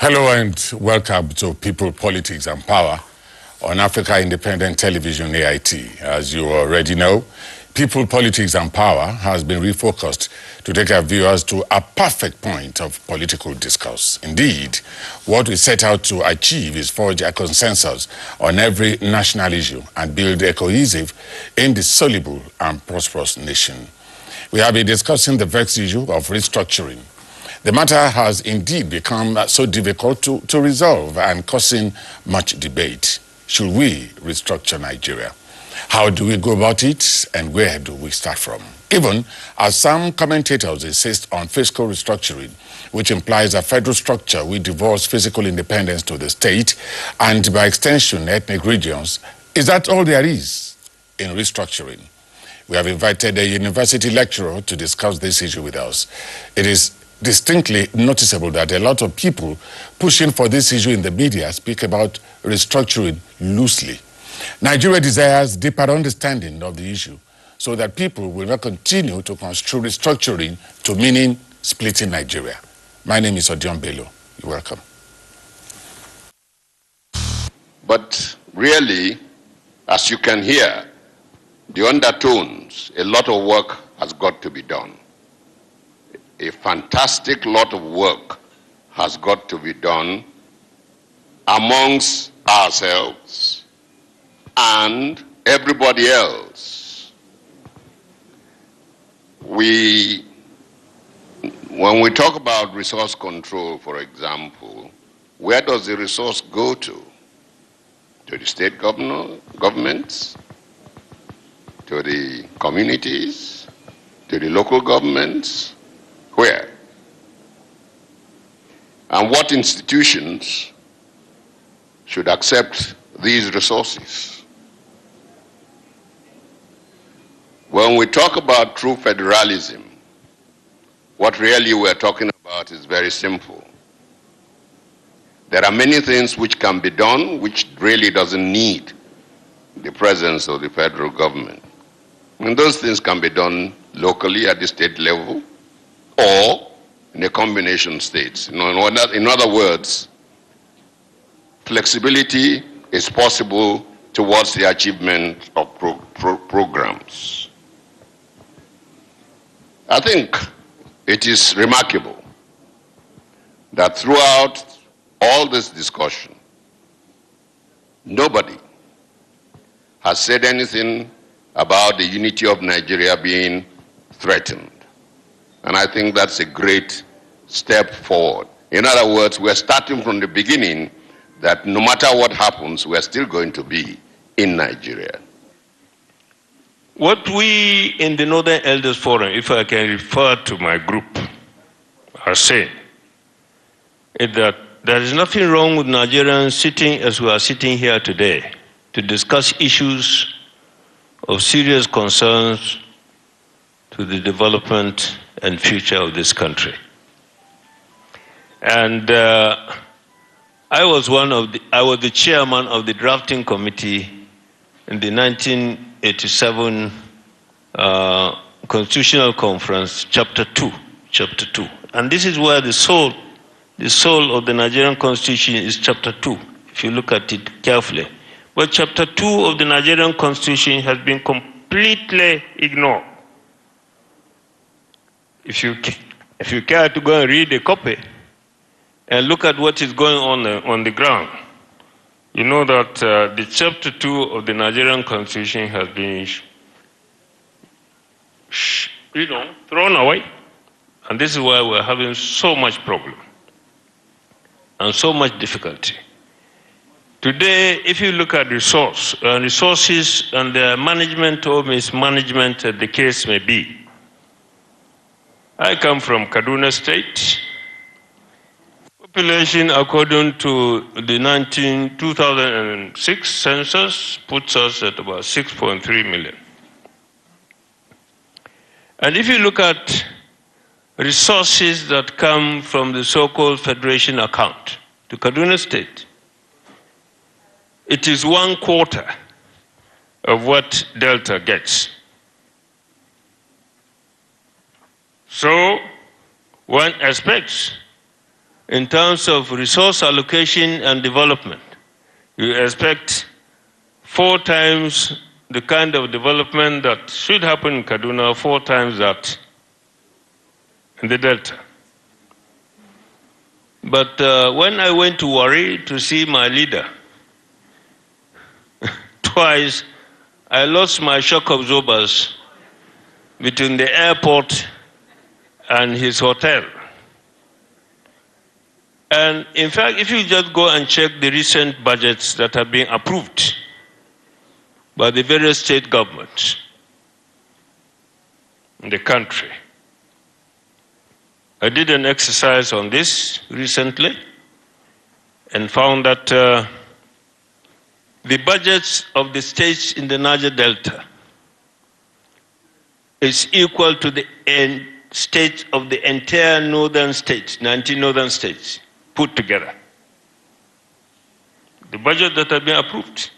Hello and welcome to People, Politics and Power on Africa Independent Television, AIT. As you already know, People, Politics and Power has been refocused to take our viewers to a perfect point of political discourse. Indeed, what we set out to achieve is forge a consensus on every national issue and build a cohesive, indissoluble and prosperous nation. We have been discussing the vexed issue of restructuring. The matter has indeed become so difficult to resolve and causing much debate. Should we restructure Nigeria? How do we go about it and where do we start from? Even as some commentators insist on fiscal restructuring, which implies a federal structure will divorce physical independence to the state and by extension ethnic regions, is that all there is in restructuring? We have invited a university lecturer to discuss this issue with us. It is distinctly noticeable that a lot of people pushing for this issue in the media speak about restructuring loosely. Nigeria desires deeper understanding of the issue so that people will not continue to construe restructuring to meaning splitting Nigeria. My name is Odion Bello. You're welcome. But really, as you can hear, the undertones, a lot of work has got to be done. A fantastic lot of work has got to be done amongst ourselves and everybody else. When we talk about resource control, for example, where does the resource go to? To the state governments, to the communities, to the local governments? Where? And what institutions should accept these resources? When we talk about true federalism, what really we're talking about is very simple. There are many things which can be done which really doesn't need the presence of the federal government. And those things can be done locally at the state level, or in a combination states. In other words, flexibility is possible towards the achievement of programs. I think it is remarkable that throughout all this discussion, nobody has said anything about the unity of Nigeria being threatened. And I think that's a great step forward. In other words, we're starting from the beginning that no matter what happens, we're still going to be in Nigeria. What we in the Northern Elders Forum, if I can refer to my group, are saying is that there is nothing wrong with Nigerians sitting as we are sitting here today to discuss issues of serious concerns to the development and future of this country. And I was the chairman of the drafting committee in the 1987 Constitutional Conference, Chapter 2. And this is where the soul of the Nigerian Constitution is Chapter 2, if you look at it carefully. But Chapter 2 of the Nigerian Constitution has been completely ignored. If you care to go and read a copy and look at what is going on the ground, you know that the Chapter 2 of the Nigerian Constitution has been thrown away. And this is why we're having so much problem and so much difficulty. Today, if you look at resources and their management or mismanagement, the case may be, I come from Kaduna State. Population, according to the 2006 census, puts us at about 6.3 million. And if you look at resources that come from the so-called federation account to Kaduna State, it is 1/4 of what Delta gets. So one expects in terms of resource allocation and development, you expect 4 times the kind of development that should happen in Kaduna, 4 times that in the Delta. But when I went to Warri to see my leader, twice I lost my shock absorbers between the airport and his hotel. And in fact, if you just go and check the recent budgets that have been approved by the various state governments in the country, I did an exercise on this recently and found that the budgets of the states in the Niger Delta is equal to the state of the entire northern states, 19 northern states, put together. The budget that has been approved.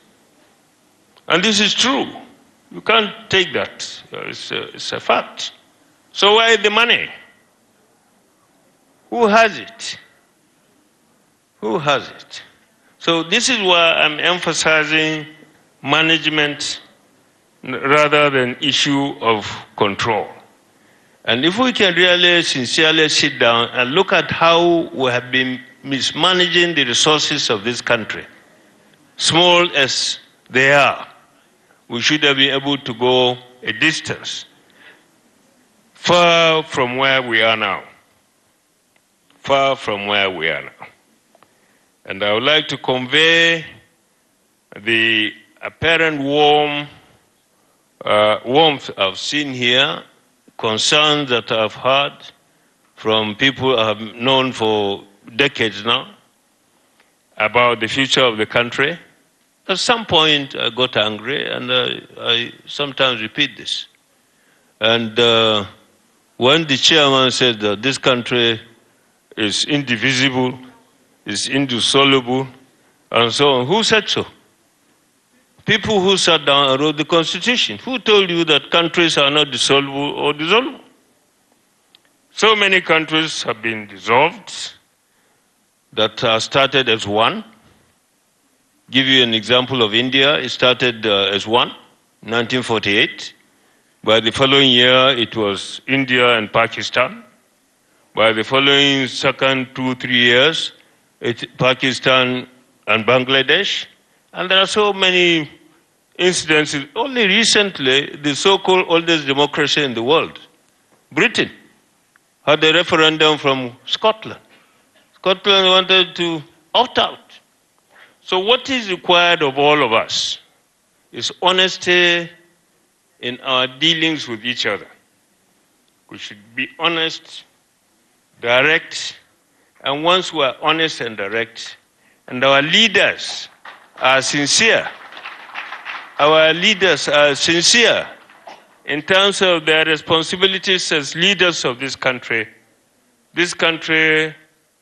And this is true. You can't take that. It's a fact. So where is the money? Who has it? Who has it? So this is why I'm emphasizing management rather than issue of control. And if we can really sincerely sit down and look at how we have been mismanaging the resources of this country, small as they are, we should have been able to go a distance far from where we are now. Far from where we are now. And I would like to convey the apparent warmth I've seen here, concerns that I've heard from people I've known for decades now about the future of the country. At some point, I got angry, and I sometimes repeat this. And when the chairman said that this country is indivisible, is indissoluble, and so on, who said so? People who sat down and wrote the Constitution. Who told you that countries are not dissoluble or dissoluble? So many countries have been dissolved that started as one. Give you an example of India. It started as one, 1948. By the following year, it was India and Pakistan. By the following second 2-3 years, it's Pakistan and Bangladesh. And there are so many incidences. Only recently, the so-called oldest democracy in the world, Britain, had a referendum from Scotland. Scotland wanted to opt out. So what is required of all of us is honesty in our dealings with each other. We should be honest, direct, and once we are honest and direct, and our leaders are sincere, in terms of their responsibilities as leaders of this country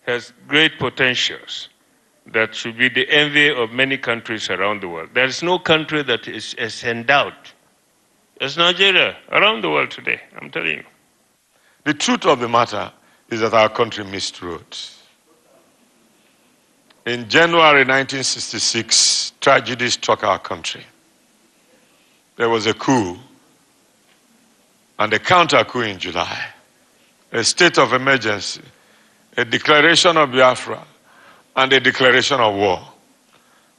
has great potentials that should be the envy of many countries around the world. There is no country that is as endowed as Nigeria around the world today, I'm telling you. The truth of the matter is that our country missed roads. In January 1966, tragedy struck our country. There was a coup and a counter-coup in July, a state of emergency, a declaration of Biafra, and a declaration of war.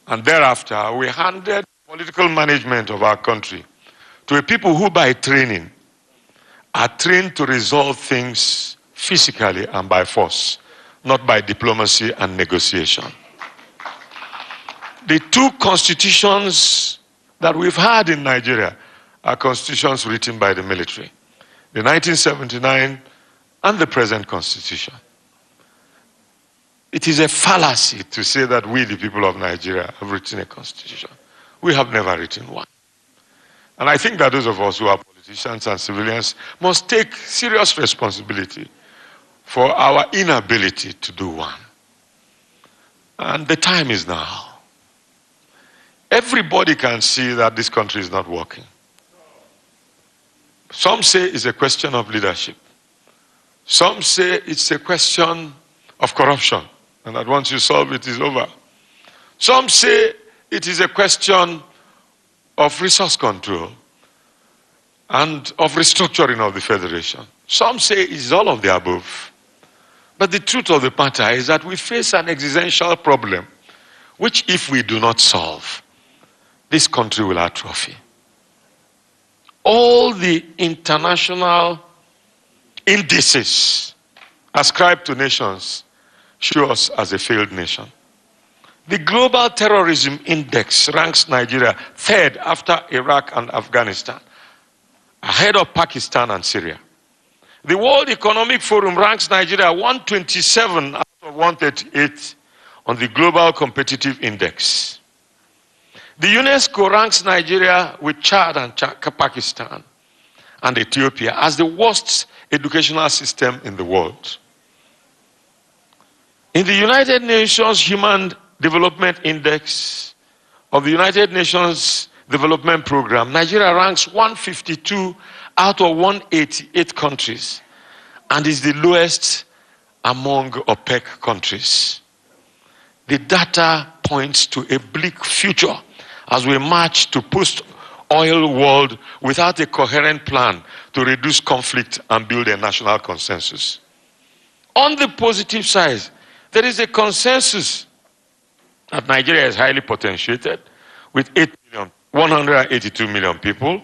And thereafter, we handed political management of our country to a people who by training are trained to resolve things physically and by force, not by diplomacy and negotiation. The two constitutions that we've had in Nigeria are constitutions written by the military, the 1979 and the present constitution. It is a fallacy to say that we, the people of Nigeria, have written a constitution. We have never written one. And I think that those of us who are politicians and civilians must take serious responsibility for our inability to do one. And the time is now. Everybody can see that this country is not working. Some say it's a question of leadership. Some say it's a question of corruption, and that once you solve it, it's over. Some say it is a question of resource control and of restructuring of the federation. Some say it's all of the above. But the truth of the matter is that we face an existential problem, which if we do not solve, this country will atrophy. All the international indices ascribed to nations show us as a failed nation. The Global Terrorism Index ranks Nigeria third after Iraq and Afghanistan, ahead of Pakistan and Syria. The World Economic Forum ranks Nigeria 127 out of 138 on the Global Competitive Index. The UNESCO ranks Nigeria with Chad and Pakistan and Ethiopia as the worst educational system in the world. In the United Nations Human Development Index of the United Nations Development Program, Nigeria ranks 152 out of 188 countries and is the lowest among OPEC countries. The data points to a bleak future as we march to post-oil world without a coherent plan to reduce conflict and build a national consensus. On the positive side, there is a consensus that Nigeria is highly potentiated with 182 million people,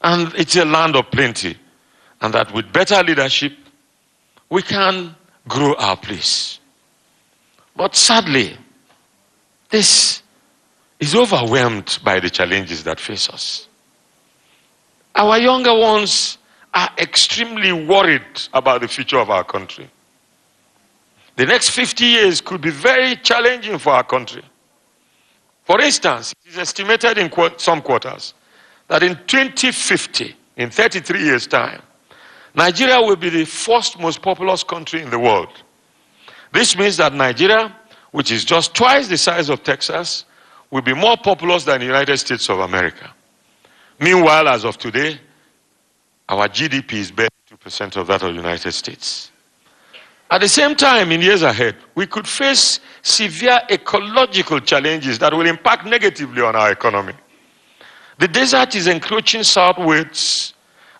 and it's a land of plenty, and that with better leadership, we can grow our place. But sadly, this is overwhelmed by the challenges that face us. Our younger ones are extremely worried about the future of our country. The next 50 years could be very challenging for our country. For instance, it is estimated in some quarters that in 2050, in 33 years' time, Nigeria will be the fourth most populous country in the world. This means that Nigeria, which is just twice the size of Texas, will be more populous than the United States of America. Meanwhile, as of today, our GDP is barely 2% of that of the United States. At the same time, in years ahead, we could face severe ecological challenges that will impact negatively on our economy. The desert is encroaching southwards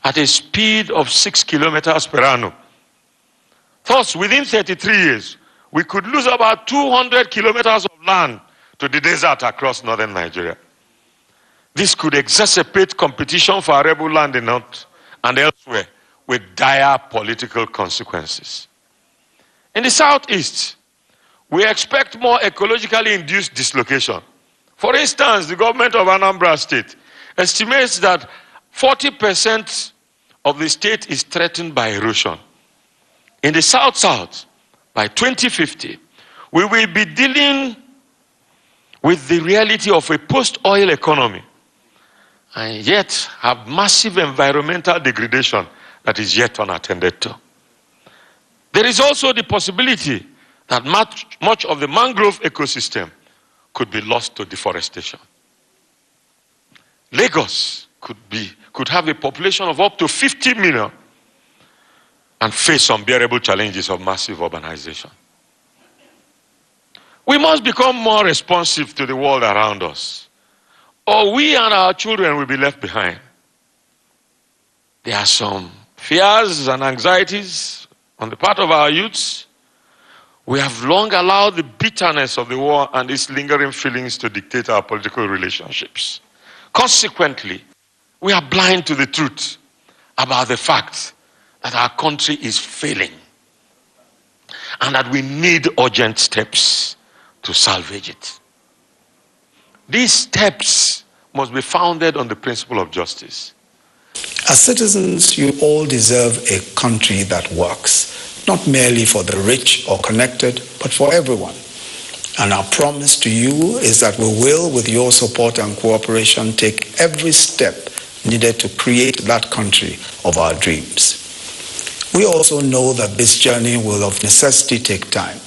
at a speed of 6 kilometers per annum. Thus, within 33 years, we could lose about 200 kilometers of land to the desert across northern Nigeria. This could exacerbate competition for arable land in the north and elsewhere with dire political consequences. In the southeast, we expect more ecologically induced dislocation. For instance, the government of Anambra State estimates that 40% of the state is threatened by erosion. In the south-south, by 2050, we will be dealing with the reality of a post-oil economy and yet have massive environmental degradation that is yet unattended to. There is also the possibility that much of the mangrove ecosystem could be lost to deforestation. Lagos could have a population of up to 50 million and face unbearable challenges of massive urbanization. We must become more responsive to the world around us, or we and our children will be left behind. There are some fears and anxieties on the part of our youths. We have long allowed the bitterness of the war and its lingering feelings to dictate our political relationships. Consequently, we are blind to the truth about the fact that our country is failing and that we need urgent steps to salvage it. These steps must be founded on the principle of justice. As citizens, you all deserve a country that works, not merely for the rich or connected, but for everyone. And our promise to you is that we will, with your support and cooperation, take every step needed to create that country of our dreams. We also know that this journey will of necessity take time,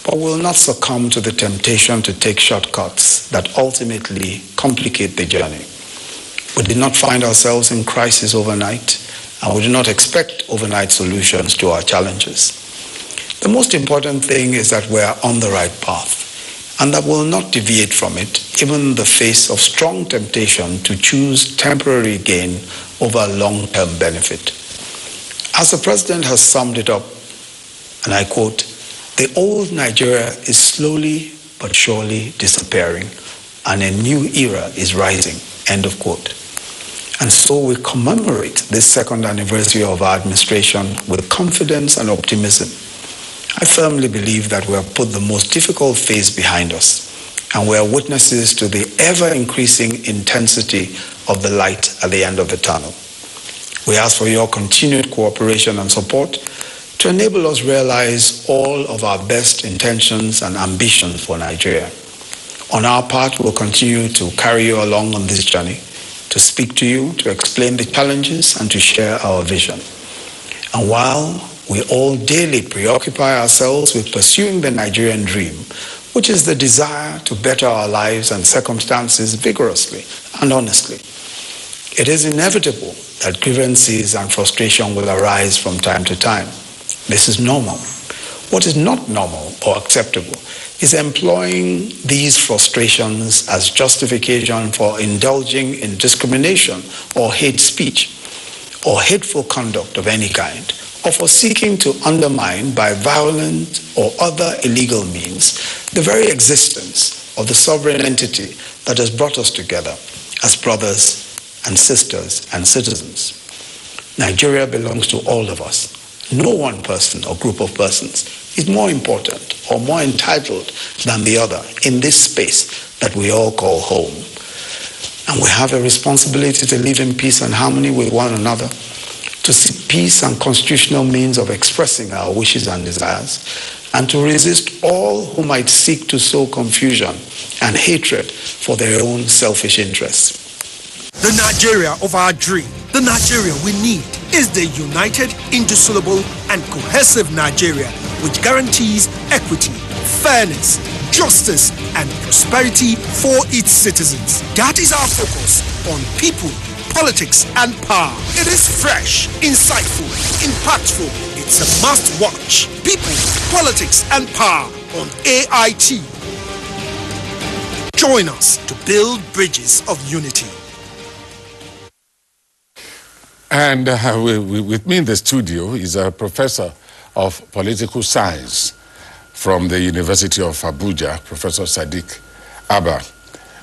but will not succumb to the temptation to take shortcuts that ultimately complicate the journey. We did not find ourselves in crisis overnight, and we do not expect overnight solutions to our challenges. The most important thing is that we are on the right path and that we'll not deviate from it, even in the face of strong temptation to choose temporary gain over long-term benefit. As the President has summed it up, and I quote, "The old Nigeria is slowly but surely disappearing, and a new era is rising," end of quote. And so we commemorate this second anniversary of our administration with confidence and optimism. I firmly believe that we have put the most difficult phase behind us, and we are witnesses to the ever-increasing intensity of the light at the end of the tunnel. We ask for your continued cooperation and support to enable us realize all of our best intentions and ambitions for Nigeria. On our part, we'll continue to carry you along on this journey, to speak to you, to explain the challenges, and to share our vision. And while we all daily preoccupy ourselves with pursuing the Nigerian dream, which is the desire to better our lives and circumstances vigorously and honestly, it is inevitable that grievances and frustration will arise from time to time. This is normal. What is not normal or acceptable is employing these frustrations as justification for indulging in discrimination or hate speech or hateful conduct of any kind, or for seeking to undermine by violent or other illegal means the very existence of the sovereign entity that has brought us together as brothers and sisters and citizens. Nigeria belongs to all of us. No one person or group of persons is more important or more entitled than the other in this space that we all call home. And we have a responsibility to live in peace and harmony with one another, to seek peace and constitutional means of expressing our wishes and desires, and to resist all who might seek to sow confusion and hatred for their own selfish interests. The Nigeria of our dream, the Nigeria we need, is the united, indissoluble, and cohesive Nigeria which guarantees equity, fairness, justice, and prosperity for its citizens. That is our focus on people, politics, and power. It is fresh, insightful, impactful. It's a must-watch. People, politics, and power on AIT. Join us to build bridges of unity. And with me in the studio is a professor of political science from the University of Abuja, Professor Sadiq Abba.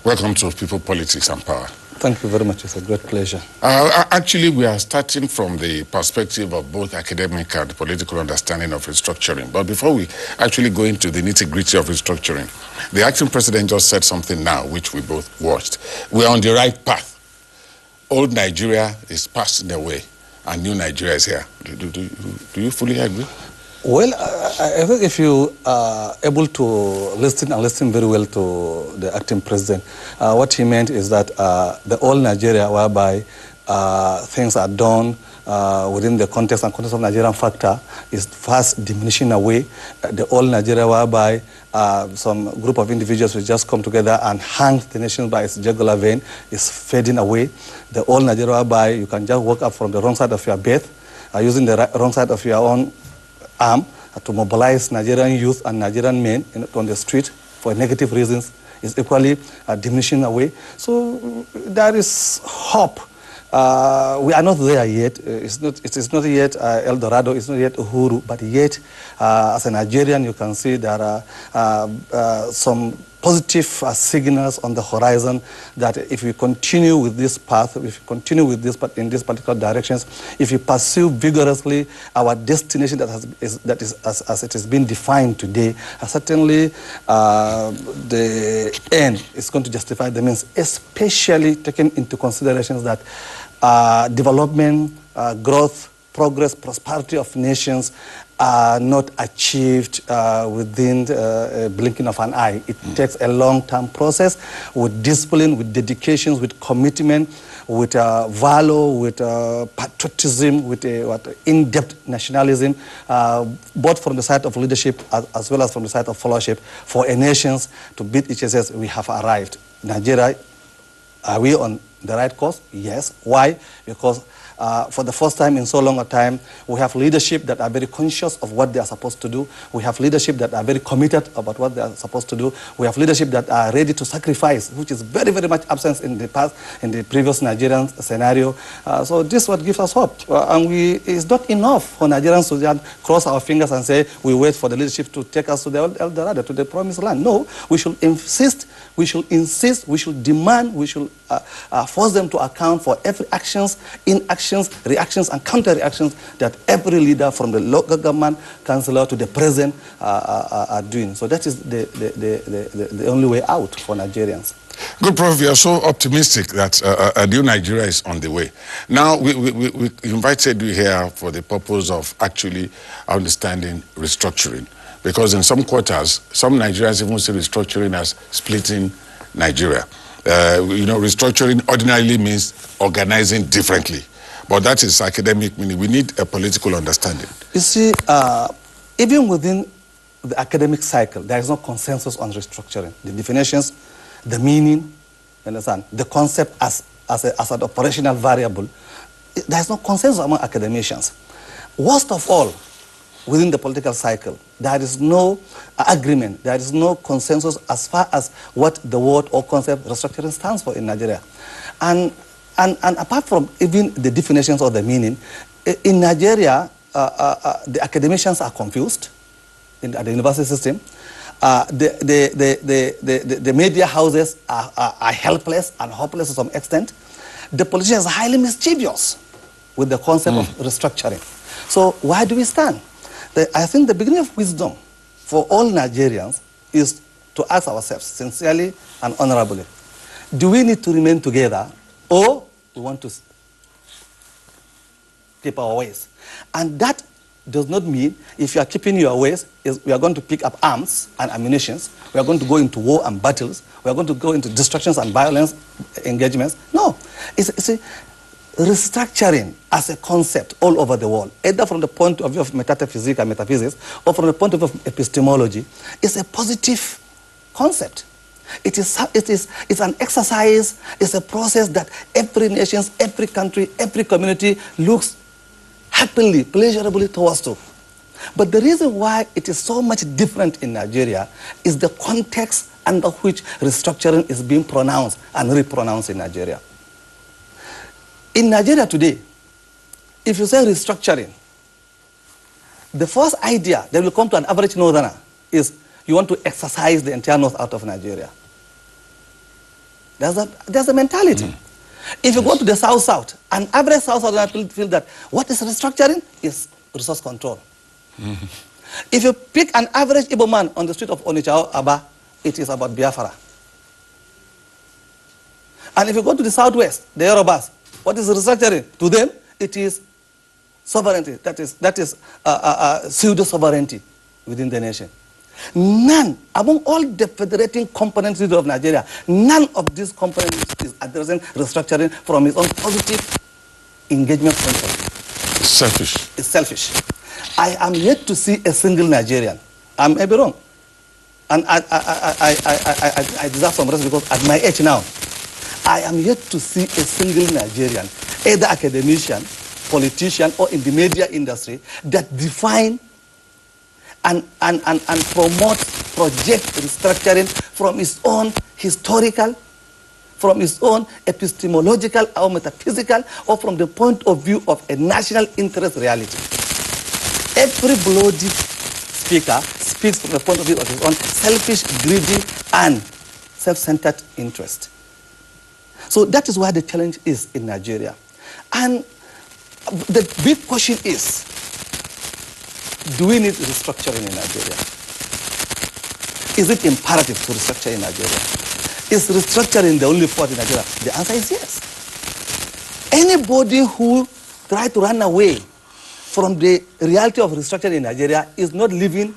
Welcome to People, Politics and Power. Thank you very much. It's a great pleasure. Actually, we are starting from the perspective of both academic and political understanding of restructuring. But before we actually go into the nitty-gritty of restructuring, the acting president just said something now, which we both watched. We're on the right path. Old Nigeria is passing away, and new Nigeria is here. Do you fully agree? Well, I think if you are able to listen and listen very well to the acting president, what he meant is that the old Nigeria, whereby things are done within the context of Nigerian factor, is fast diminishing away. The old Nigeria, whereby some group of individuals will just come together and hang the nation by its jugular vein, is fading away. The old Nigeria, whereby you can just walk up from the wrong side of your bed, using the wrong side of your own arm to mobilize Nigerian youth and Nigerian men on the street for negative reasons, is equally diminishing away. So there is hope. We are not there yet. It is not yet El Dorado, it's not yet Uhuru, but yet as a Nigerian you can see there are some positive signals on the horizon that if we continue with this path, if we continue with this in these particular directions, if we pursue vigorously our destination that is as it has been defined today, certainly the end is going to justify the means, especially taking into considerations that development, growth, progress, prosperity of nations are not achieved within a blinking of an eye. It takes a long-term process with discipline, with dedication, with commitment, with valor, with patriotism, with in-depth nationalism, both from the side of leadership as well as from the side of fellowship, for a nation to beat each other. We have arrived. Nigeria, are we on the right course? Yes. Why? Because For the first time in so long a time, we have leadership that are very conscious of what they are supposed to do. We have leadership that are very committed about what they are supposed to do. We have leadership that are ready to sacrifice, which is very, very much absent in the past, in the previous Nigerian scenario. So this is what gives us hope. And it's not enough for Nigerians to just cross our fingers and say, we wait for the leadership to take us to the El Dorado, to the promised land. No, we should insist, we should demand, we should force them to account for every actions, inactions, reactions, and counter-reactions that every leader from the local government, councillor to the president are doing. So that is the only way out for Nigerians. Good, Prof. You are so optimistic that a new Nigeria is on the way. Now, we invited you here for the purpose of actually understanding restructuring. Because in some quarters, some Nigerians even see restructuring as splitting Nigeria. Restructuring ordinarily means organizing differently. But that is academic meaning. We need a political understanding. You see, even within the academic cycle, there is no consensus on restructuring. The definitions, the meaning, you understand, the concept as an operational variable, there is no consensus among academicians. Worst of all, within the political cycle, there is no agreement, there is no consensus as far as what the word or concept restructuring stands for in Nigeria. And apart from even the definitions of the meaning, in Nigeria, the academicians are confused at the university system. The media houses are helpless and hopeless to some extent. The politicians are highly mischievous with the concept of restructuring. So where do we stand? I think the beginning of wisdom for all Nigerians is to ask ourselves sincerely and honorably, do we need to remain together or we want to keep our ways? And that does not mean if you are keeping your ways, we are going to pick up arms and ammunition, we are going to go into war and battles, we are going to go into destructions and violence engagements. No. It's restructuring as a concept all over the world, either from the point of view of metaphysics and metaphysics or from the point of view of epistemology, is a positive concept. It's an exercise, it's a process that every nation, every country, every community looks happily, pleasurably towards to. But the reason why it is so much different in Nigeria is the context under which restructuring is being pronounced and repronounced in Nigeria. In Nigeria today, if you say restructuring, the first idea that will come to an average northerner is you want to exercise the entire north out of Nigeria. There's a mentality. If you go to the south, an average south-southerner will feel that what is restructuring is resource control. If you pick an average Igbo man on the street of Onitsha or Abba, it is about Biafra. And if you go to the southwest, the Yorubas, what is restructuring? To them, it is sovereignty. That is pseudo-sovereignty within the nation. None, among all the federating components of Nigeria, none of these components is addressing restructuring from its own positive engagement point of view. It's selfish. It's selfish. I am yet to see a single Nigerian. I may be wrong. And I deserve some rest because at my age now, I am yet to see a single Nigerian, either academician, politician, or in the media industry, that define and promote project restructuring from its own historical, from its own epistemological or metaphysical, or from the point of view of a national interest reality. Every bloody speaker speaks from the point of view of his own selfish, greedy, and self-centered interest. So that is where the challenge is in Nigeria. And the big question is, do we need restructuring in Nigeria? Is it imperative to restructure in Nigeria? Is restructuring the only force in Nigeria? The answer is yes. Anybody who tries to run away from the reality of restructuring in Nigeria is not living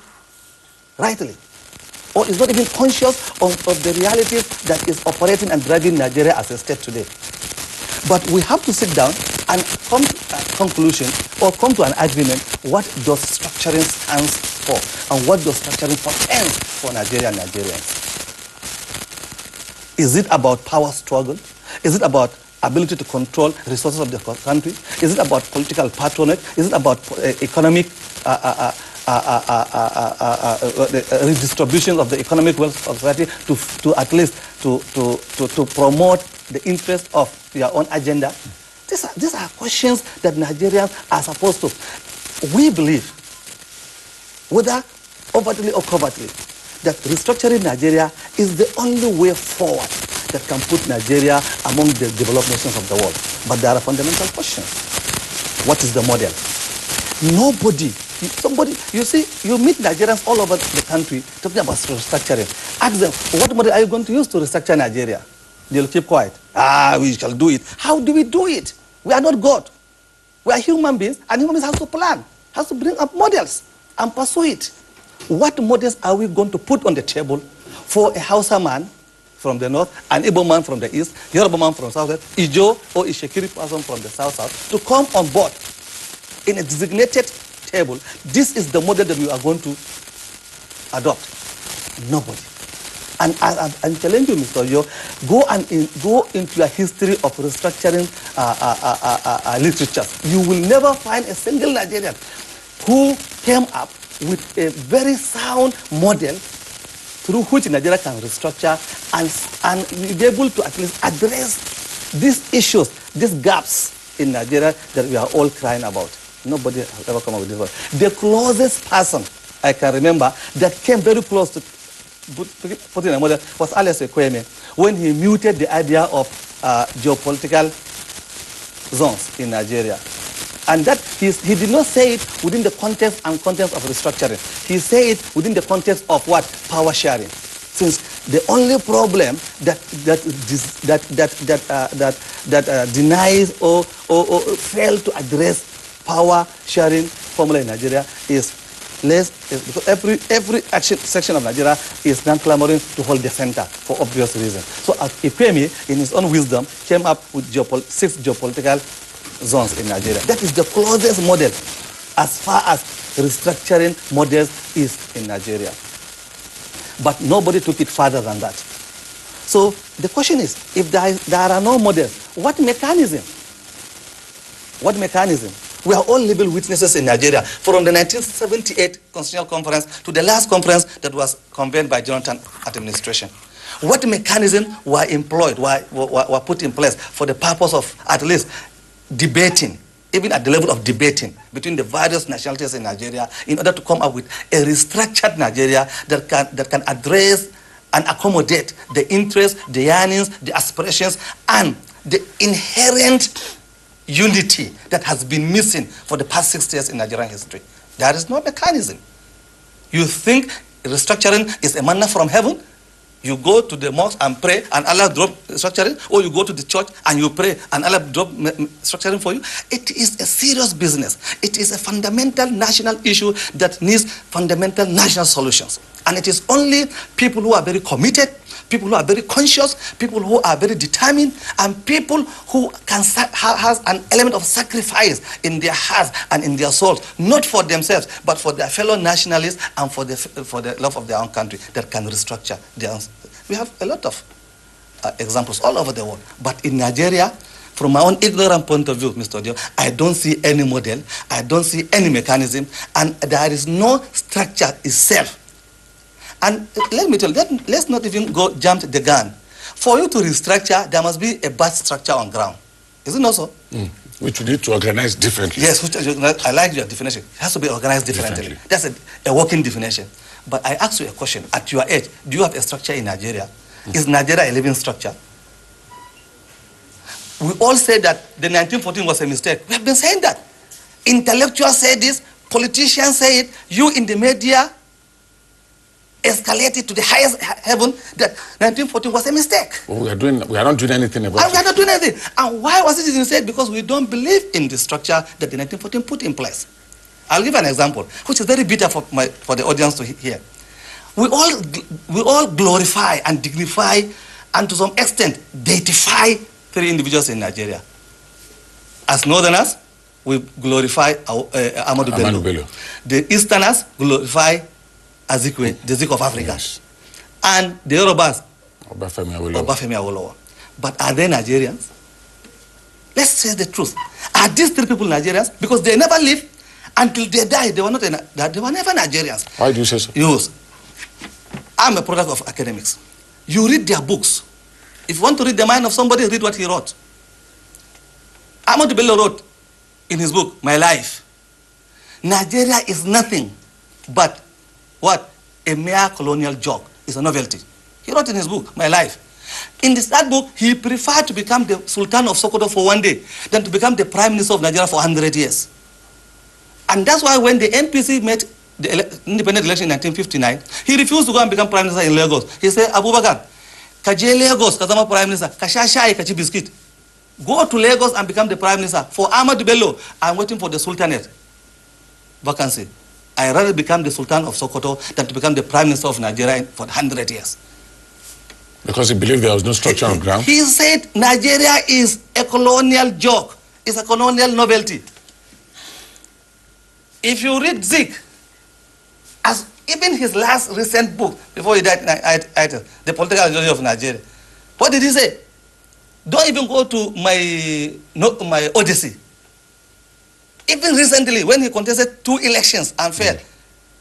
rightly, or is not even conscious of the realities that is operating and driving Nigeria as a state today. But we have to sit down and come to a conclusion or come to an agreement. What does structuring stand for, and what does structuring portend for Nigeria and Nigerians? Is it about power struggle? Is it about ability to control resources of the country? Is it about political patronage? Is it about economic redistribution of the economic wealth of society to at least to promote the interest of your own agenda? These are questions that Nigerians are supposed to. We believe, whether overtly or covertly, that restructuring Nigeria is the only way forward that can put Nigeria among the developed nations of the world. But there are fundamental questions. What is the model? Nobody, you see, you meet Nigerians all over the country talking about restructuring. Ask them, what model are you going to use to restructure Nigeria? They'll keep quiet. We shall do it. How do we do it? We are not God. We are human beings, and human beings have to plan, has to bring up models and pursue it. What models are we going to put on the table for a Hausa man from the north, an Igbo man from the east, Yoruba man from the south, Ijo or Ishekiri person from the south, to come on board in a designated table? This is the model that we are going to adopt. Nobody. And I'm telling you, Mr. Yo, go into your history of restructuring literatures. You will never find a single Nigerian who came up with a very sound model through which Nigeria can restructure and be able to at least address these issues, these gaps in Nigeria that we are all crying about. Nobody has ever come up with this one. The closest person I can remember that came very close to putting a model was Alias Ekweme, when he muted the idea of geopolitical zones in Nigeria. And that he did not say it within the context and contents of restructuring. He said it within the context of what? Power sharing. Since the only problem that denies or fails to address power sharing formula in Nigeria is because every section of Nigeria is now clamoring to hold the center for obvious reasons. So Ekweme, in his own wisdom, came up with 6 geopolitical zones in Nigeria. That is the closest model as far as restructuring models is in Nigeria. But nobody took it further than that. So the question is, if there are no models, what mechanism? What mechanism? We are all living witnesses in Nigeria from the 1978 Constitutional Conference to the last conference that was convened by Jonathan administration. What mechanisms were employed, were put in place for the purpose of at least debating, even at the level of debating between the various nationalities in Nigeria, in order to come up with a restructured Nigeria that can address and accommodate the interests, the yearnings, the aspirations, and the inherent unity that has been missing for the past 60 years in Nigerian history. There is no mechanism. You think restructuring is a manna from heaven? You go to the mosque and pray and Allah drop structuring, or you go to the church and you pray and Allah drop structuring for you. It is a serious business. It is a fundamental national issue that needs fundamental national solutions. And it is only people who are very committed, people who are very conscious, people who are very determined, and people who can has an element of sacrifice in their hearts and in their souls, not for themselves, but for their fellow nationalists and for the love of their own country, that can restructure their own. We have a lot of examples all over the world. But in Nigeria, from my own ignorant point of view, Mr. Odion, I don't see any model, I don't see any mechanism, and there is no structure itself. And let me tell you, let's not even go jump the gun. For you to restructure, there must be a bad structure on ground. Is it not so? Which you need to organize differently. Yes, I like your definition. It has to be organized differently. That's a working definition. But I ask you a question. At your age, do you have a structure in Nigeria? Is Nigeria a living structure? We all say that the 1914 was a mistake. We have been saying that. Intellectuals say this, politicians say it, you in the media escalated to the highest heaven that 1914 was a mistake. Well, we are not doing anything about it. We are not doing anything. And why was it a mistake? Because we don't believe in the structure that the 1914 put in place. I'll give an example, which is very bitter for the audience to hear. We all glorify and dignify and to some extent deify 3 individuals in Nigeria. As Northerners, we glorify Ahmadu Bello. The Easterners glorify Azikwe, the Zik of Africa. Yes. And the Yorubas, Obafemi Awolowo. But are they Nigerians? Let's say the truth. Are these three people Nigerians? Because they never lived until they died. They were not. They were never Nigerians. Why do you say so? Yes. I'm a product of academics. You read their books. If you want to read the mind of somebody, read what he wrote. Odion Bello wrote in his book, My Life, Nigeria is nothing but what? A mere colonial joke. It's a novelty. He wrote in his book, My Life. In that book, he preferred to become the Sultan of Sokoto for one day than to become the Prime Minister of Nigeria for 100 years. And that's why when the MPC met the independent election in 1959, he refused to go and become Prime Minister in Lagos. He said, Abubakar, kaje Lagos, kazama Prime Minister, kashashai kachi biscuit. Go to Lagos and become the Prime Minister. For Odion Bello, I'm waiting for the Sultanate vacancy. I rather become the Sultan of Sokoto than to become the Prime Minister of Nigeria for 100 years. Because he believed there was no structure on ground? He said Nigeria is a colonial joke. It's a colonial novelty. If you read Sadiq, as even his last recent book, before he died, The Political Ideology of Nigeria, what did he say? Don't even go to my Odyssey. Even recently, when he contested 2 elections and failed,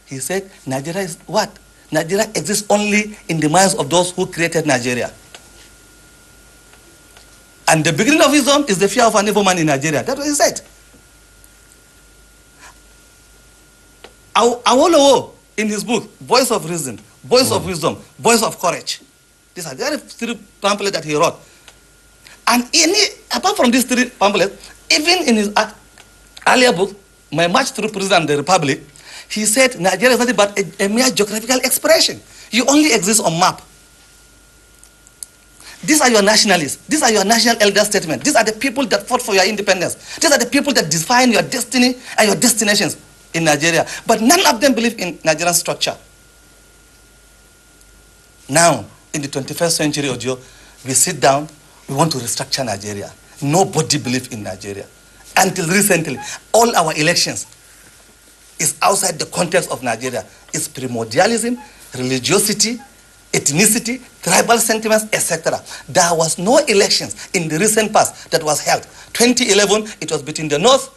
he said Nigeria is what? Nigeria exists only in the minds of those who created Nigeria. And the beginning of wisdom is the fear of an evil man in Nigeria. That's what he said. Awolowo, in his book, Voice of Reason, Voice of Wisdom, Voice of Courage. These are the 3 pamphlets that he wrote. And apart from these 3 pamphlets, even in his earlier book, My March Through President of the Republic, he said Nigeria is nothing but a mere geographical expression. You only exist on map. These are your nationalists. These are your national elder statements. These are the people that fought for your independence. These are the people that define your destiny and your destinations in Nigeria. But none of them believe in Nigerian structure. Now, in the 21st century, Ojo, we sit down, we want to restructure Nigeria. Nobody believed in Nigeria. Until recently, all our elections is outside the context of Nigeria. It's primordialism, religiosity, ethnicity, tribal sentiments, etc. There was no elections in the recent past that was held. 2011, it was between the North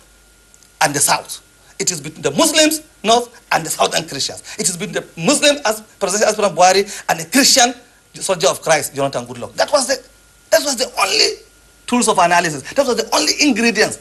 and the South. It is between the Muslims, North, and the Southern Christians. It is between the Muslim as President Aspirant Buhari and the Christian soldier of Christ, Jonathan Goodluck. That was the only tools of analysis. That was the only ingredients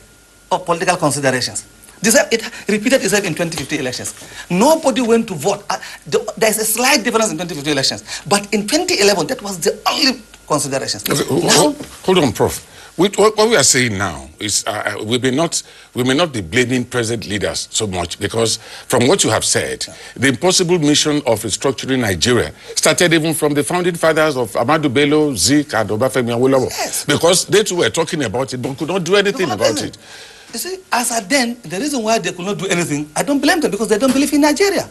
of political considerations. It repeated itself in 2050 elections. Nobody went to vote. There is a slight difference in 2050 elections. But in 2011, that was the only considerations. Okay, hold on, Prof. What we are saying now is we may not be blaming present leaders so much, because from what you have said, the impossible mission of restructuring Nigeria started even from the founding fathers of Odion Bello, Sadiq, and Obafemi Awolowo. Yes. Because they too were talking about it but could not do anything about it. You see, as at then, the reason why they could not do anything, I don't blame them, because they don't believe in Nigeria.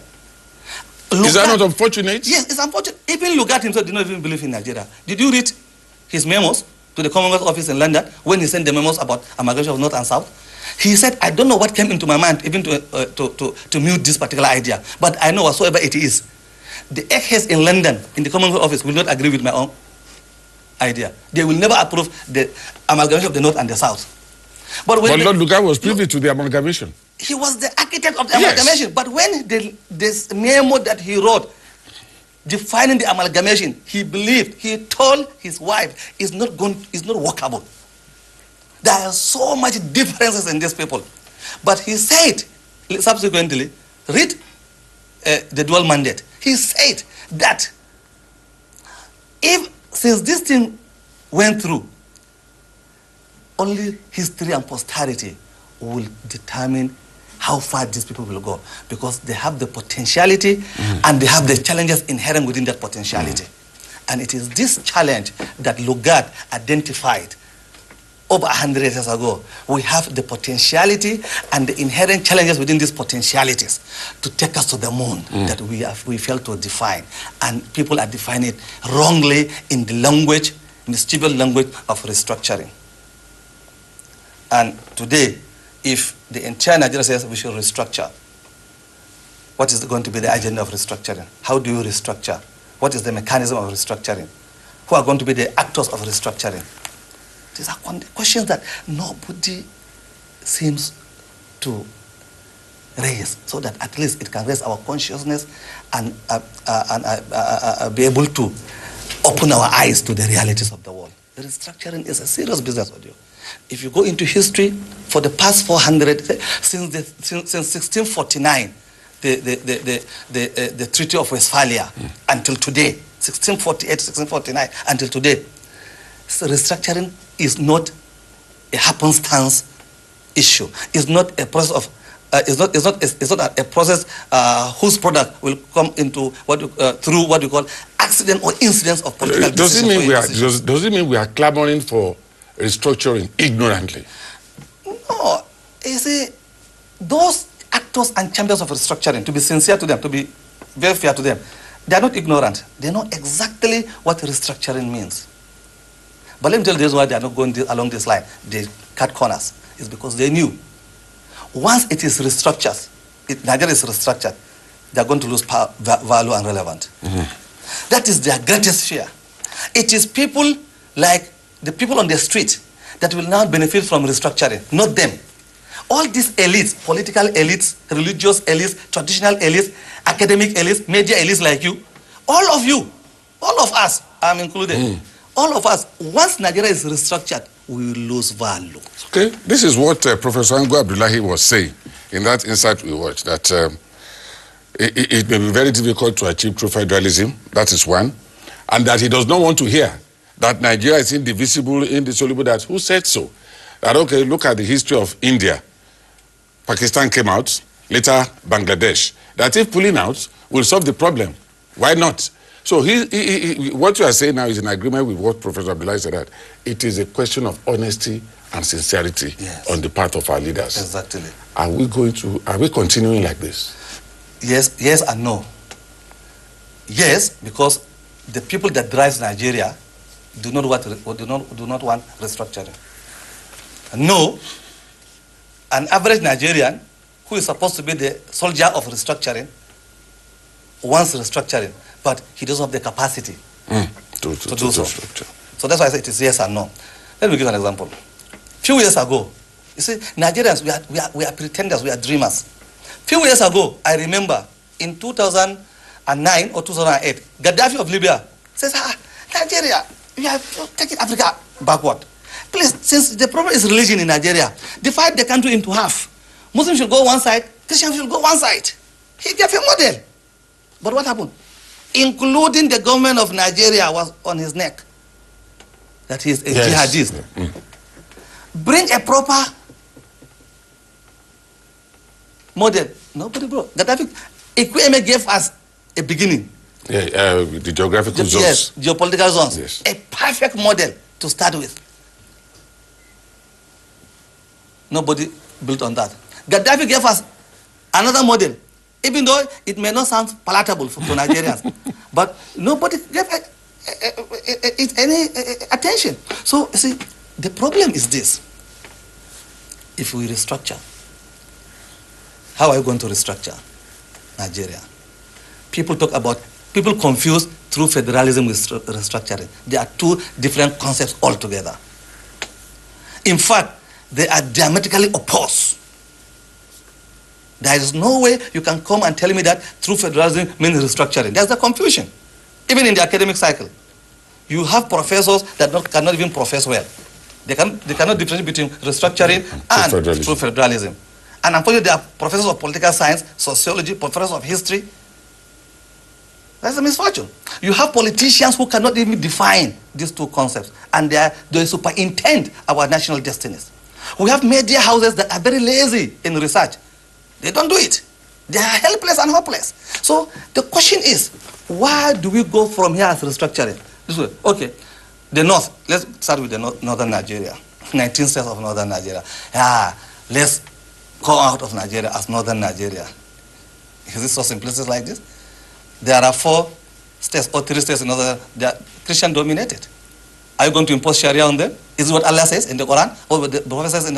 Is that not unfortunate? Yes, it's unfortunate. Even Lugard himself did not even believe in Nigeria. Did you read his memos to the Commonwealth Office in London when he sent the memos about amalgamation of North and South? He said, I don't know what came into my mind even to mute this particular idea, but I know whatsoever it is. The eggheads in London, in the Commonwealth Office, will not agree with my own idea. They will never approve the amalgamation of the North and the South. But Lord Lugard was privy to the amalgamation. He was the architect of the amalgamation. But when this memo that he wrote defining the amalgamation, he told his wife, it's not workable. There are so much differences in these people. But he said, subsequently, read the dual mandate. He said that since this thing went through, only history and posterity will determine how far these people will go, because they have the potentiality and they have the challenges inherent within that potentiality. And it is this challenge that Lugard identified over 100 years ago. We have the potentiality and the inherent challenges within these potentialities to take us to the moon that we fail to define. And people are defining it wrongly in the language, mischievous language of restructuring. And today, if the entire Nigeria says we should restructure, what is going to be the agenda of restructuring? How do you restructure? What is the mechanism of restructuring? Who are going to be the actors of restructuring? These are questions that nobody seems to raise, so that at least it can raise our consciousness and be able to open our eyes to the realities of the world. The restructuring is a serious business, Odion. If you go into history, for the past 400, since 1649, the Treaty of Westphalia, until today, 1648, 1649, until today, so restructuring is not a happenstance issue. It's not a process of it's not a process whose product will come into through what you call accident or incidents of political does it mean we are clamoring for restructuring ignorantly? No, you see, those actors and champions of restructuring, to be sincere to them, to be very fair to them, they are not ignorant. They know exactly what restructuring means. But let me tell you, this is why they are not going along this line. They cut corners. It's because they knew once it is restructured, Nigeria is restructured, they are going to lose power, value and relevance. That is their greatest fear. It is people like the people on the street that will now benefit from restructuring, not them. All these elites, political elites, religious elites, traditional elites, academic elites, media elites like you, all of us, I'm included, all of us, once Nigeria is restructured, we will lose value. Okay, this is what Professor Ango Abdullahi was saying in that insight we watched, that it may be very difficult to achieve true federalism, that is one, and that he does not want to hear that Nigeria is indivisible, indissoluble, that who said so? That, okay, look at the history of India. Pakistan came out, later Bangladesh. That if pulling out will solve the problem, why not? So what you are saying now is in agreement with what Professor Abdullahi said, that it is a question of honesty and sincerity on the part of our leaders. Exactly. Are we continuing like this? Yes and no. Yes, because the people that drive Nigeria do not want restructuring. No, an average Nigerian who is supposed to be the soldier of restructuring wants restructuring, but he doesn't have the capacity to do so. So that's why I say it is yes and no. Let me give an example. Few years ago, you see, Nigerians, we are pretenders, we are dreamers. Few years ago, I remember in 2009 or 2008, Gaddafi of Libya says, Nigeria, we are taking Africa backward. Please, since the problem is religion in Nigeria, divide the country into half. Muslims should go one side, Christians should go one side. He gave a model. But what happened? Including the government of Nigeria was on his neck. That he is a jihadist. Bring a proper model. Nobody brought. Gaddafi, Ekweme gave us a beginning. The geographical zones. Yes, geopolitical zones. Yes. A perfect model to start with. Nobody built on that. Gaddafi gave us another model, even though it may not sound palatable to Nigerians. But nobody gave it any attention. So, you see, the problem is this. If we restructure, how are you going to restructure Nigeria? People confuse true federalism with restructuring. They are two different concepts altogether. In fact, they are diametrically opposed. There is no way you can come and tell me that true federalism means restructuring. There's the confusion. Even in the academic cycle, you have professors that cannot even profess well. They cannot differentiate between restructuring and true federalism. And unfortunately, there are professors of political science, sociology, professors of history. That's a misfortune. You have politicians who cannot even define these two concepts, and they superintend our national destinies. We have media houses that are very lazy in research. They don't do it. They are helpless and hopeless. So the question is, why do we go from here as restructuring? This way, okay, the north, let's start with the northern Nigeria, 19 states of northern Nigeria. Let's go out of Nigeria as northern Nigeria. Is it so simplistic like this? There are 4 states or 3 states in northern, they are Christian dominated. Are you going to impose Sharia on them? Is it what Allah says in the Quran? Or what the Prophet says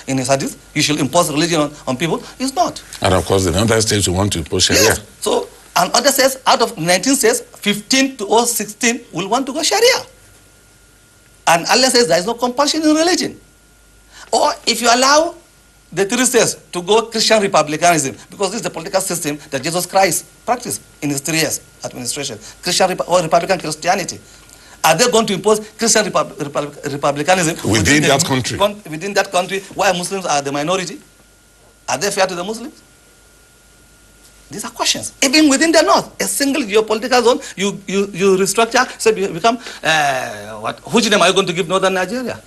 in his hadith? You should impose religion on people? It's not. And of course, the other states will want to impose Sharia. Yes. So, and other states, out of 19 states, 15 to 16 will want to go Sharia. And Allah says there is no compulsion in religion. Or if you allow the 3 states to go Christian republicanism, because this is the political system that Jesus Christ practiced in his 3 years administration, Christian or Republican Christianity. Are they going to impose Christian republicanism within that country? Within that country, where Muslims are the minority? Are they fair to the Muslims? These are questions. Even within the north, a single geopolitical zone, you restructure, so you become, which name are you going to give northern Nigeria?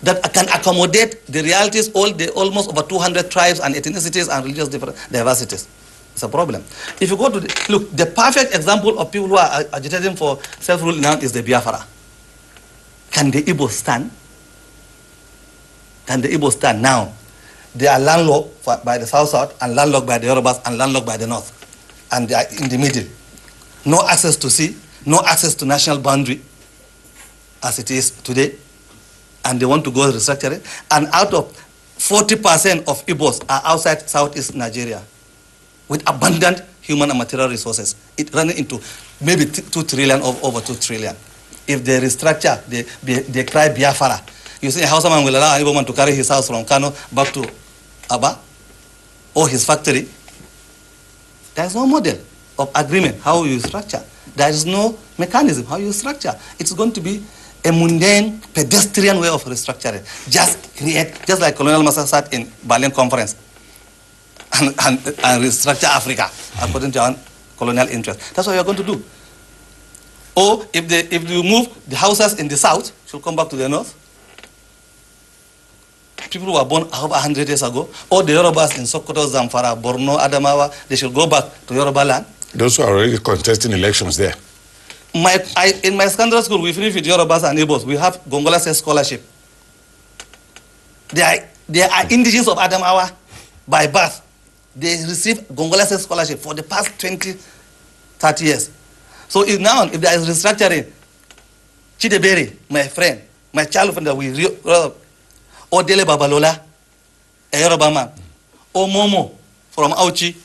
That can accommodate the realities, almost over 200 tribes and ethnicities and religious diversities. It's a problem. If you go to look, the perfect example of people who are agitating for self-rule now is the Biafra. Can the Igbo stand? Can the Igbo stand now? They are landlocked by the south and landlocked by the Yorubas and landlocked by the north. And they are in the middle. No access to sea, no access to national boundary as it is today. And they want to go restructuring. And out of 40% of Igbos are outside Southeast Nigeria with abundant human and material resources. It running into maybe 2 trillion or over 2 trillion. If they restructure, they cry Biafra. You see, a houseman will allow anyone to carry his house from Kano back to Abba or his factory. There is no model of agreement how you structure. There is no mechanism how you structure. It's going to be a mundane, pedestrian way of restructuring. Just like Colonial Master sat in Berlin Conference and restructure Africa according to our colonial interest. That's what we are going to do. Or if you move the houses in the south, should come back to the north. People who were born over 100 years ago, or the Yorubas in Sokoto, Zamfara, Borno, Adamawa, they should go back to Yoruba land. Those who are already contesting elections there. In my secondary school, we finished with Yorubas and Igbos. We have Gongola State Scholarship. They are indigenous of Adamawa by birth. They receive Gongola State Scholarship for the past 20, 30 years. So if there is restructuring, Chidebere, my friend, my childhood friend that we or Dele Babalola, a Yoruba man, or Momo from Auchi.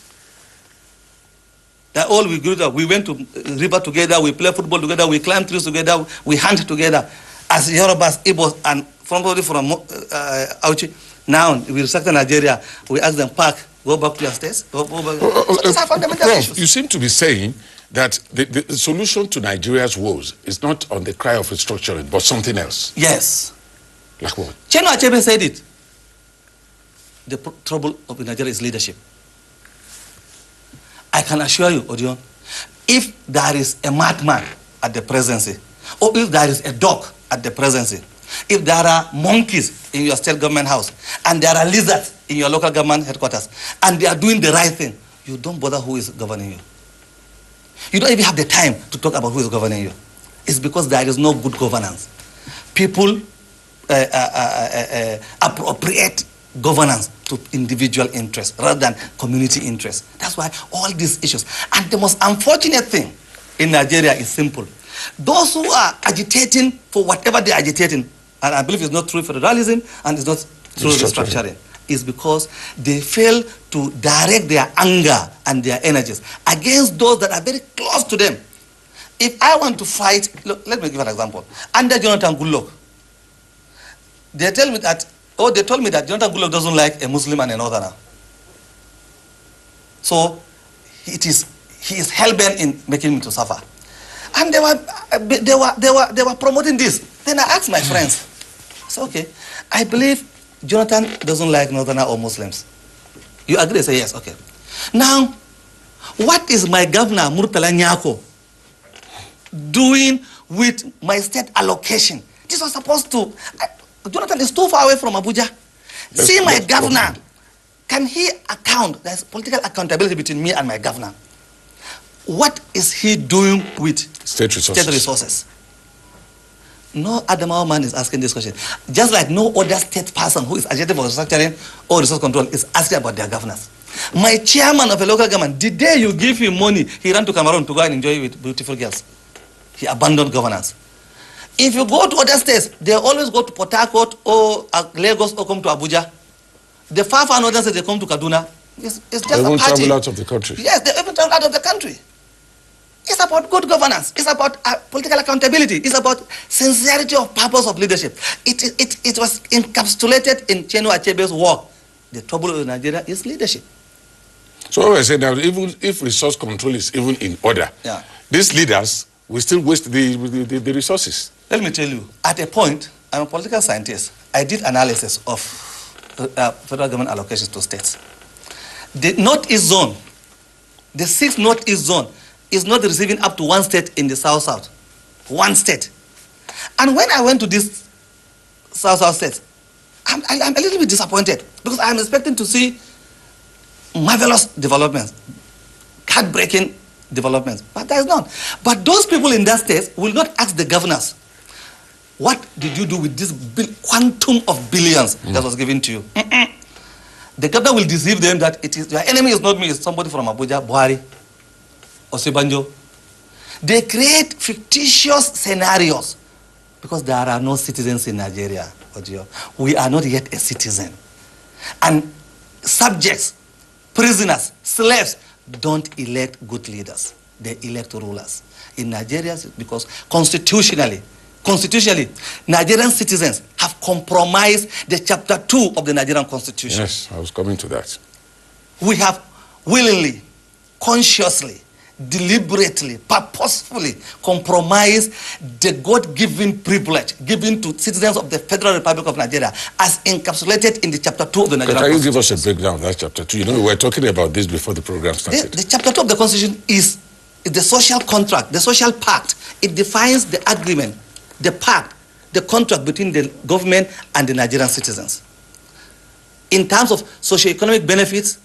That all we grew up. We went to river together, we play football together, we climb trees together, we hunt together as Yorubas, Igbos, and from Auchi. Now we restructure Nigeria, we ask them, go back to your states. These are fundamental issues. You seem to be saying that the solution to Nigeria's woes is not on the cry of restructuring, but something else. Yes. Like what? Chinua Achebe said it. The trouble of Nigeria is leadership. I can assure you, Odion, if there is a madman at the presidency, or if there is a dog at the presidency, if there are monkeys in your state government house, and there are lizards in your local government headquarters, and they are doing the right thing, you don't bother who is governing you. You don't even have the time to talk about who is governing you. It's because there is no good governance. People appropriate governance to individual interests rather than community interests. That's why all these issues. And the most unfortunate thing in Nigeria is simple. Those who are agitating for whatever they're agitating, and I believe it's not true federalism and it's not true restructuring, is because they fail to direct their anger and their energies against those that are very close to them. If I want to fight, look, let me give an example. Under Jonathan Goodluck, they told me that Jonathan Goodluck doesn't like a Muslim and a northerner. So he is hell-bent in making me to suffer. And they were promoting this. Then I asked my friends, I said, okay, I believe Jonathan doesn't like northerner or Muslims. You agree? They say yes, okay. Now, what is my governor, Murtala Nyako, doing with my state allocation? This was supposed to... Jonathan is too far away from Abuja. See my governor. Can he account? There's political accountability between me and my governor. What is he doing with state resources? No Adamawa man is asking this question. Just like no other state person who is agitated for restructuring or resource control is asking about their governors. My chairman of a local government, the day you give him money, he ran to Cameroon to go and enjoy with beautiful girls. He abandoned governance. If you go to other states, they always go to Port Harcourt or Lagos or come to Abuja. The far northern states, they come to Kaduna. It's just they a won't party. Travel out of the country. Yes, they even travel out of the country. It's about good governance. It's about political accountability. It's about sincerity of purpose of leadership. It was encapsulated in Chinua Achebe's work. The trouble with Nigeria is leadership. So what we're saying now, even if resource control is even in order, these leaders will still waste the resources. Let me tell you, at a point, I'm a political scientist. I did analysis of federal government allocations to states. The Northeast zone, the 6th Northeast zone, is not receiving up to one state in the South-South. One state. And when I went to this South-South state, I'm a little bit disappointed because I'm expecting to see marvelous developments, heartbreaking developments, but there is none. But those people in that state will not ask the governors, what did you do with this quantum of billions that was given to you? The governor will deceive them that it is, your enemy is not me, it's somebody from Abuja, Buhari, Osibanjo. They create fictitious scenarios because there are no citizens in Nigeria. We are not yet a citizen. And subjects, prisoners, slaves don't elect good leaders. They elect rulers. In Nigeria, because constitutionally, Nigerian citizens have compromised the chapter 2 of the Nigerian Constitution. Yes, I was coming to that. We have willingly, consciously, deliberately, purposefully compromised the God-given privilege given to citizens of the Federal Republic of Nigeria as encapsulated in the chapter 2 of the Nigerian Constitution. Can you give us a breakdown of that chapter 2? You know, we were talking about this before the program started. The chapter 2 of the Constitution is the social contract, the social pact. It defines the agreement, the pact, the contract between the government and the Nigerian citizens. In terms of socio-economic benefits,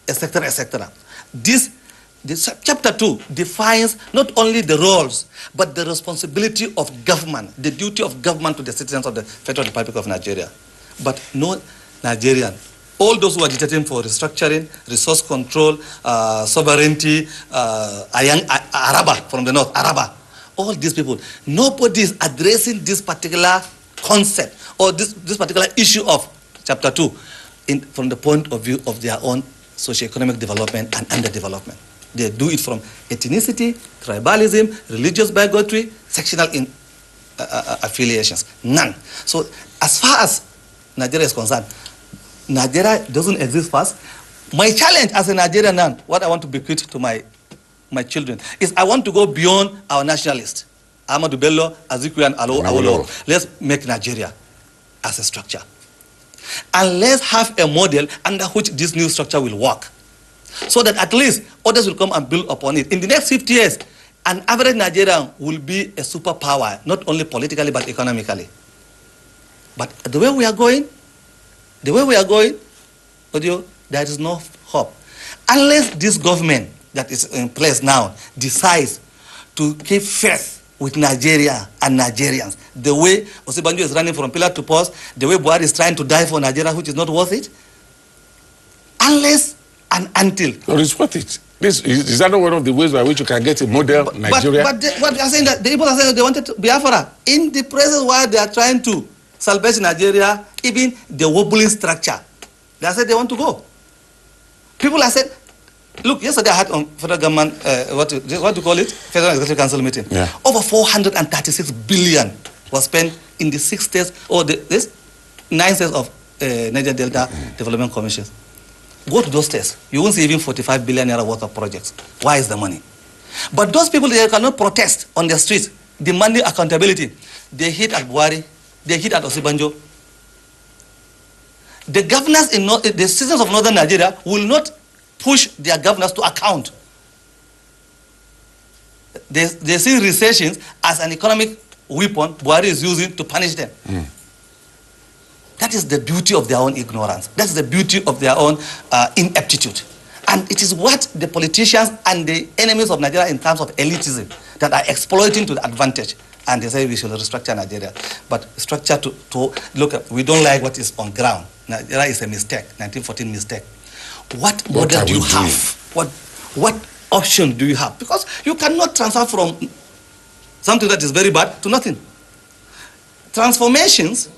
etc., etc. This chapter 2 defines not only the roles, but the responsibility of government, the duty of government to the citizens of the Federal Republic of Nigeria. But no Nigerian, all those who are agitating for restructuring, resource control, sovereignty, Araba from the north, Araba, all these people, nobody is addressing this particular concept or this particular issue of chapter 2 from the point of view of their own socio-economic development and underdevelopment. They do it from ethnicity, tribalism, religious bigotry, sectional affiliations. None. So as far as Nigeria is concerned, Nigeria doesn't exist first. My challenge as a Nigerian man, what I want to bequeath to my children, is I want to go beyond our nationalists. Odion Bello, Sadiq and Awolowo. Let's make Nigeria as a structure. And let's have a model under which this new structure will work. So that at least others will come and build upon it. In the next 50 years, an average Nigerian will be a superpower, not only politically but economically. But the way we are going, Odion, there is no hope. Unless this government that is in place now decides to keep faith with Nigeria and Nigerians, the way Osibanjo is running from pillar to post, the way Buhari is trying to die for Nigeria, which is not worth it, unless and until. No, it's worth it. Is that not one of the ways by which you can get a model Nigeria? But what they are saying, that the people are saying that they wanted to Biafra. In the presence while they are trying to salvage Nigeria, even the wobbling structure, they said they want to go. People are saying, look, yesterday I had on federal government, what do you call it? Federal Executive Council meeting. Yeah. Over 436 billion was spent in the 6 states, or this 9 states of Niger Delta Development Commissions. Go to those states, you won't see even 45 billion naira worth of projects. Why is the money? But those people, they cannot protest on the streets, demanding accountability. They hit at Buhari, they hit at Osibanjo. The governors the citizens of northern Nigeria will not push their governors to account. They see recessions as an economic weapon Buhari is using to punish them. That is the beauty of their own ignorance. That's the beauty of their own ineptitude. And it is what the politicians and the enemies of Nigeria in terms of elitism that are exploiting to the advantage. And they say we should restructure Nigeria. But structure to look at, we don't like what is on ground. Nigeria is a mistake, 1914 mistake. What model do you have? What option do you have? Because you cannot transfer from something that is very bad to nothing. Transformations,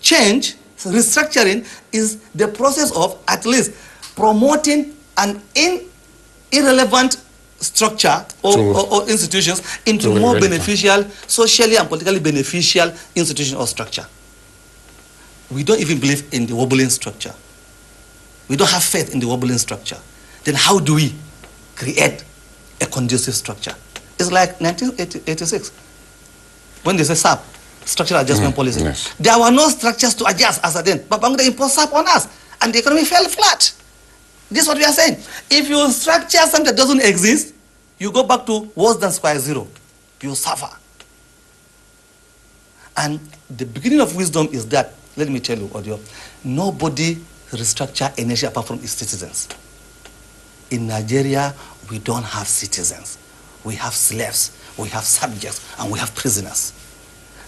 change, restructuring is the process of at least promoting an irrelevant structure or institutions into more beneficial, socially and politically beneficial institution or structure. We don't even believe in the wobbling structure. We don't have faith in the wobbling structure. Then how do we create a conducive structure? It's like 1986, when they say SAP, Structural Adjustment Policy. Yes. There were no structures to adjust as then, but Bangladesh imposed SAP on us, and the economy fell flat. This is what we are saying. If you structure something that doesn't exist, you go back to worse than square zero. You suffer. And the beginning of wisdom is that, let me tell you, Odion, nobody restructure a nation apart from its citizens. In Nigeria, we don't have citizens. We have slaves, we have subjects, and we have prisoners.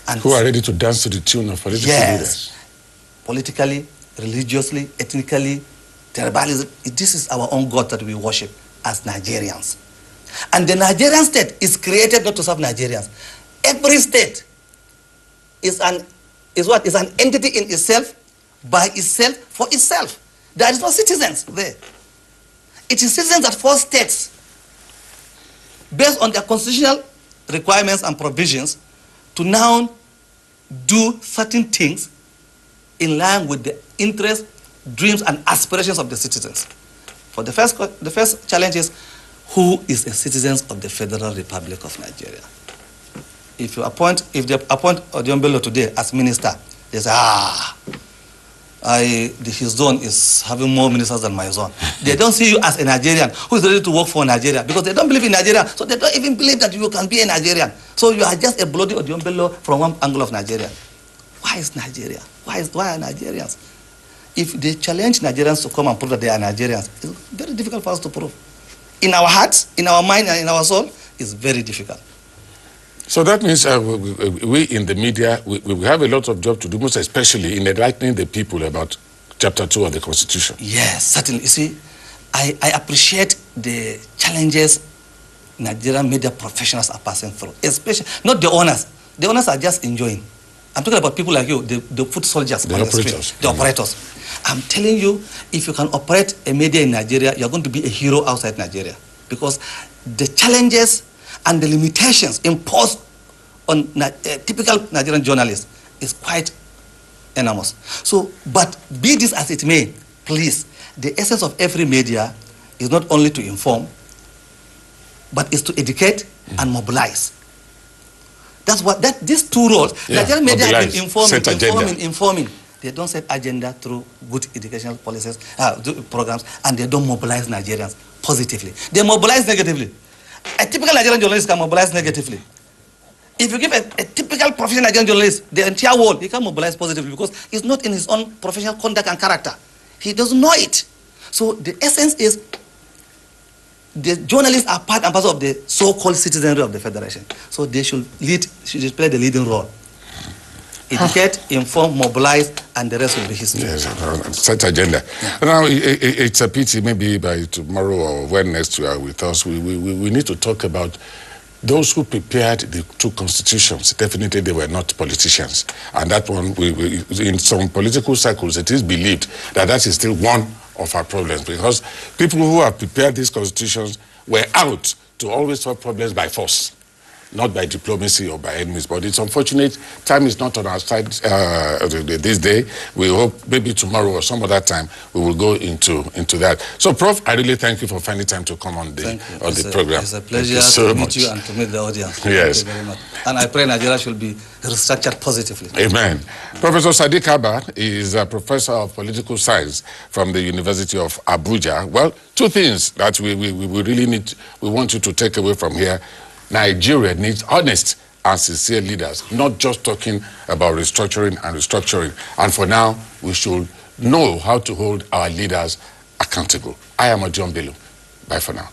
And who are ready to dance to the tune of political leaders. Politically, religiously, ethnically, tribalism. This is our own God that we worship as Nigerians. And the Nigerian state is created not to serve Nigerians. Every state is an entity in itself, by itself, for itself. There is no citizens there. It is citizens that force states, based on their constitutional requirements and provisions, to now do certain things in line with the interests, dreams, and aspirations of the citizens. For the first challenge is, who is a citizen of the Federal Republic of Nigeria? If they appoint Odion Bello today as minister, they say, his zone is having more ministers than my zone. They don't see you as a Nigerian who is ready to work for Nigeria, because they don't believe in Nigeria, so they don't even believe that you can be a Nigerian. So you are just a bloody Odion Bello from one angle of Nigeria. Why is Nigeria? Why are Nigerians? If they challenge Nigerians to come and prove that they are Nigerians, it's very difficult for us to prove. In our hearts, in our mind, and in our soul, it's very difficult. So that means we in the media, we have a lot of job to do, most especially in enlightening the people about Chapter 2 of the Constitution. Yes, certainly. You see, I appreciate the challenges Nigerian media professionals are passing through, especially, not the owners. The owners are just enjoying. I'm talking about people like you, the foot soldiers on the street, the operators. I'm telling you, if you can operate a media in Nigeria, you're going to be a hero outside Nigeria, because the challenges and the limitations imposed on typical Nigerian journalists is quite enormous. So, but be this as it may, please, the essence of every media is not only to inform, but is to educate and mobilize. That's what these two roles. Nigerian media have been informing. They don't set agenda through good educational policies, programs, and they don't mobilize Nigerians positively. They mobilize negatively. A typical Nigerian journalist can mobilize negatively. If you give a typical professional Nigerian journalist the entire world, he can mobilize positively, because it's not in his own professional conduct and character. He doesn't know it. So the essence is, the journalists are part and parcel of the so-called citizenry of the Federation. So they should play the leading role. Educate, inform, mobilize, and the rest will be history. Yes, such agenda. Yeah. Now, it's a pity, maybe by tomorrow or when next you are with us, we need to talk about those who prepared the two constitutions. Definitely they were not politicians. And that one, in some political circles, it is believed that that is still one of our problems, because people who have prepared these constitutions were out to always solve problems by force, not by diplomacy or by enemies. But it's unfortunate, time is not on our side this day. We hope maybe tomorrow or some other time we will go into that. So, Prof, I really thank you for finding time to come on the program. It's a pleasure to meet you and to meet the audience. Yes. Thank you very much. And I pray Nigeria should be restructured positively. Amen. Professor Sadiq Abba is a professor of political science from the University of Abuja. Well, two things that we really want you to take away from here. Nigeria needs honest and sincere leaders, not just talking about restructuring. And for now, we should know how to hold our leaders accountable. I am Odion Bello. Bye for now.